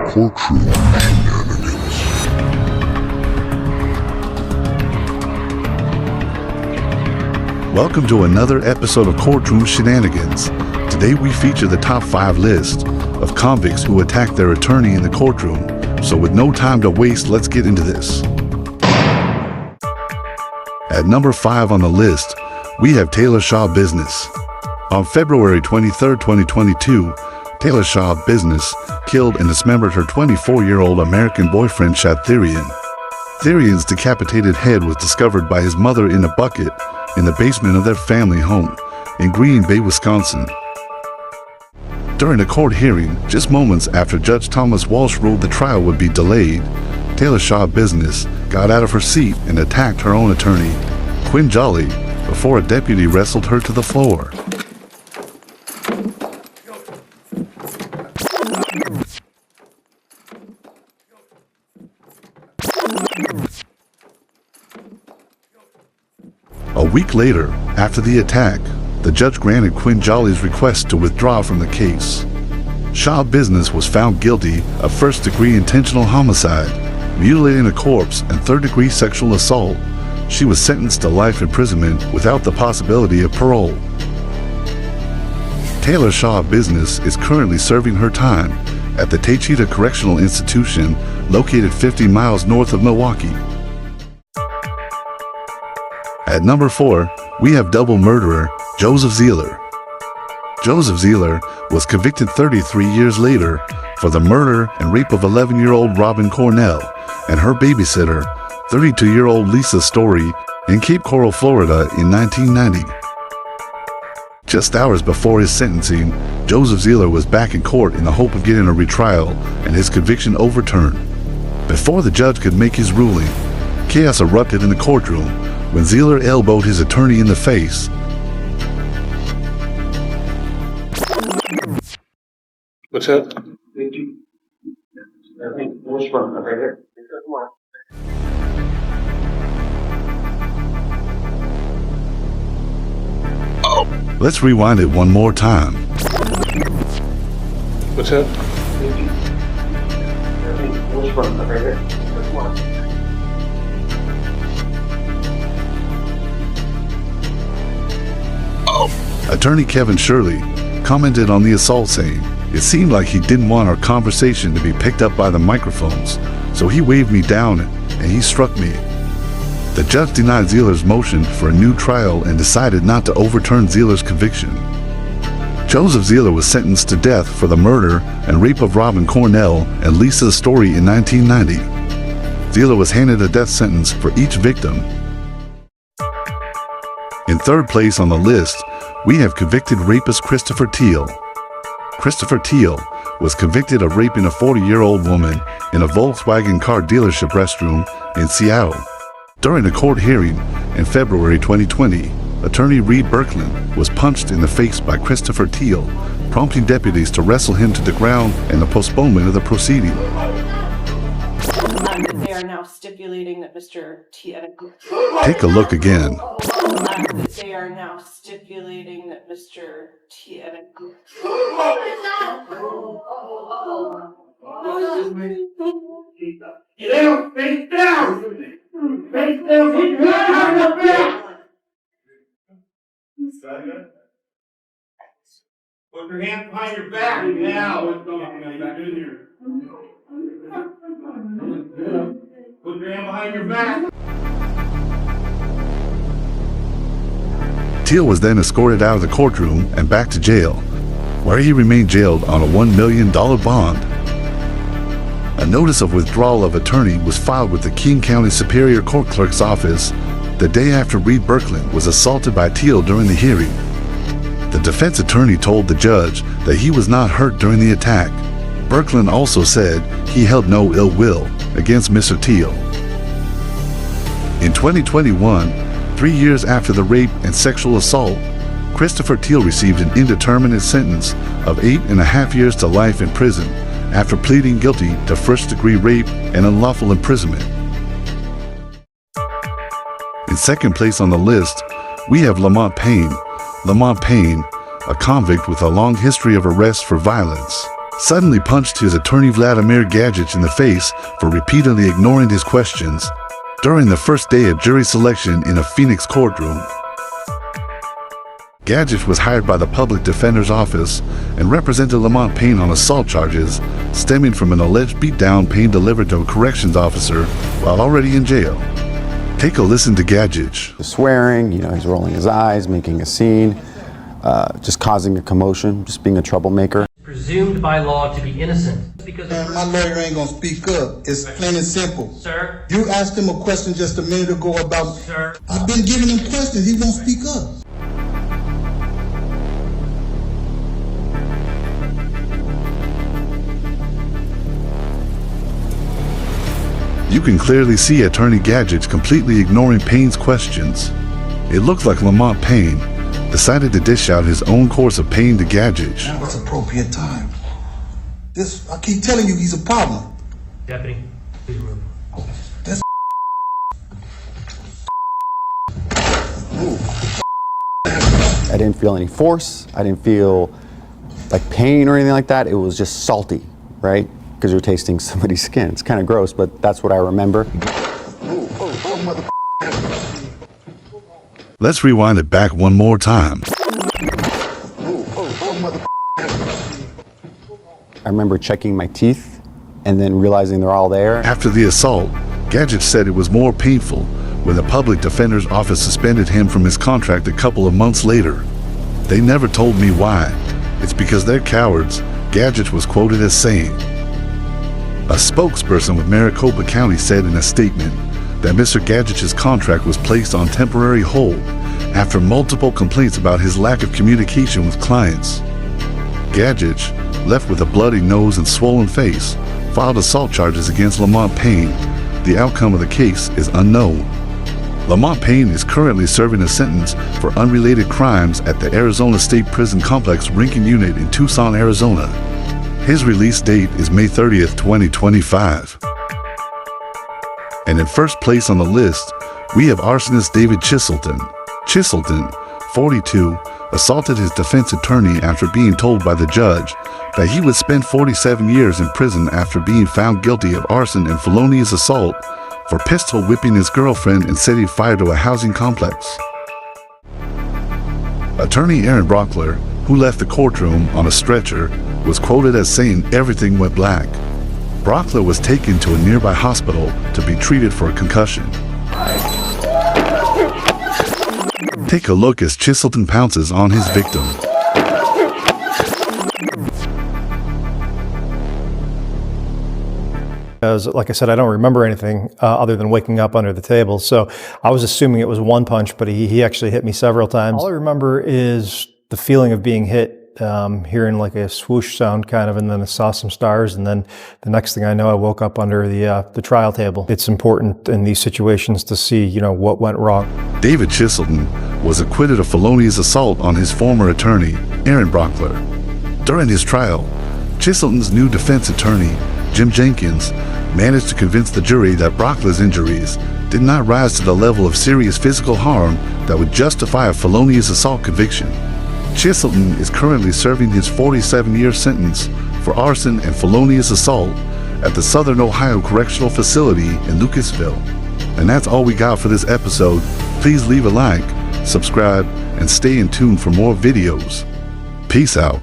Courtroom Shenanigans. Welcome to another episode of Courtroom Shenanigans. Today we feature the top 5 list of convicts who attacked their attorney in the courtroom. So with no time to waste, let's get into this. At number 5 on the list, we have Taylor Shaw Business. On February 23, 2022, Taylor Shaw Business killed and dismembered her 24-year-old American boyfriend Therian. Therian's decapitated head was discovered by his mother in a bucket in the basement of their family home in Green Bay, Wisconsin. During a court hearing, just moments after Judge Thomas Walsh ruled the trial would be delayed, Taylor Shaw Business got out of her seat and attacked her own attorney, Quinn Jolly, before a deputy wrestled her to the floor. A week later, after the attack, the judge granted Quinn Jolly's request to withdraw from the case. Shaw Business was found guilty of first-degree intentional homicide, mutilating a corpse, and third-degree sexual assault. She was sentenced to life imprisonment without the possibility of parole. Taylor Shaw Business is currently serving her time at the Taycheedah Correctional Institution, located 50 miles north of Milwaukee. At number 4, we have double murderer Joseph Zeller. Joseph Zeller was convicted 33 years later for the murder and rape of 11-year-old Robin Cornell and her babysitter, 32-year-old Lisa Story, in Cape Coral, Florida in 1990. Just hours before his sentencing, Joseph Zeller was back in court in the hope of getting a retrial and his conviction overturned. Before the judge could make his ruling, chaos erupted in the courtroom when Zeller elbowed his attorney in the face. What's that? Let's rewind it one more time. What's that? Attorney Kevin Shirley commented on the assault, saying, "It seemed like he didn't want our conversation to be picked up by the microphones, so he waved me down and he struck me." The judge denied Zeller's motion for a new trial and decided not to overturn Zeller's conviction. Joseph Zeller was sentenced to death for the murder and rape of Robin Cornell and Lisa Story in 1990. Zeller was handed a death sentence for each victim. In third place on the list, we have convicted rapist Christopher Teal. Christopher Teal was convicted of raping a 40-year-old woman in a Volkswagen car dealership restroom in Seattle. During a court hearing in February 2020, attorney Reed Birkeland was punched in the face by Christopher Teal, prompting deputies to wrestle him to the ground and the postponement of the proceeding. They are now stipulating that Mr. Teal. Take a look again. They are now stipulating that Mr. Teal. Get out! Face down! Face down! Put your hands on your back! Put your hands behind your back now! Put your hand behind your back! Teal was then escorted out of the courtroom and back to jail, where he remained jailed on a $1 million bond. A notice of withdrawal of attorney was filed with the King County Superior Court Clerk's office the day after Reed Birkeland was assaulted by Teal during the hearing. The defense attorney told the judge that he was not hurt during the attack. Birkeland also said he held no ill will against Mr. Teal. In 2021, 3 years after the rape and sexual assault, Christopher Teal received an indeterminate sentence of 8.5 years to life in prison after pleading guilty to first-degree rape and unlawful imprisonment. In second place on the list, we have Lamont Payne. Lamont Payne, a convict with a long history of arrests for violence. suddenly punched his attorney Vladimir Gadgich in the face for repeatedly ignoring his questions during the first day of jury selection in a Phoenix courtroom. Gadgich was hired by the public defender's office and represented Lamont Payne on assault charges stemming from an alleged beatdown Payne delivered to a corrections officer while already in jail. Take a listen to Gadgich. Swearing, he's rolling his eyes, making a scene, just causing a commotion, just being a troublemaker. Presumed by law to be innocent. Because my lawyer ain't gonna speak up. It's plain and simple. Sir? You asked him a question just a minute ago about... Sir? I've been giving him questions. He won't speak up. You can clearly see Attorney Gadgich completely ignoring Payne's questions. It looked like Lamont Payne decided to dish out his own course of Payne to Gadgich. Now it's appropriate time. I keep telling you he's a problem. Deputy, please remove. That's I didn't feel any force. I didn't feel like pain or anything like that. It was just salty, right? Because you're tasting somebody's skin. It's kind of gross, but that's what I remember. Let's rewind it back one more time. I remember checking my teeth and then realizing they're all there. After the assault, Gadgich said it was more painful when the public defender's office suspended him from his contract a couple of months later. They never told me why. It's because they're cowards, Gadgich was quoted as saying. A spokesperson with Maricopa County said in a statement that Mr. Gadgich's contract was placed on temporary hold after multiple complaints about his lack of communication with clients. Gadgich, left with a bloody nose and swollen face, filed assault charges against Lamont Payne. The outcome of the case is unknown. Lamont Payne is currently serving a sentence for unrelated crimes at the Arizona State Prison Complex Rankin Unit in Tucson, Arizona. His release date is May 30th, 2025. And in first place on the list, we have arsonist David Chiselton. Chiselton, 42, assaulted his defense attorney after being told by the judge that he would spend 47 years in prison after being found guilty of arson and felonious assault for pistol whipping his girlfriend and setting fire to a housing complex. Attorney Aaron Brockler, who left the courtroom on a stretcher, was quoted as saying everything went black. Brockler was taken to a nearby hospital to be treated for a concussion. Take a look as Chiselton pounces on his victim. As, like I said, I don't remember anything other than waking up under the table. So I was assuming it was one punch, but he actually hit me several times. All I remember is the feeling of being hit, hearing like a swoosh sound kind of, and then I saw some stars. And then the next thing I know, I woke up under the trial table. It's important in these situations to see, what went wrong. David Chiselton was acquitted of felonious assault on his former attorney, Aaron Brockler. During his trial, Chiselton's new defense attorney, Jim Jenkins, managed to convince the jury that Brockler's injuries did not rise to the level of serious physical harm that would justify a felonious assault conviction. Chiselton is currently serving his 47-year sentence for arson and felonious assault at the Southern Ohio Correctional Facility in Lucasville. And that's all we got for this episode. Please leave a like, subscribe, and stay in tune for more videos. Peace out.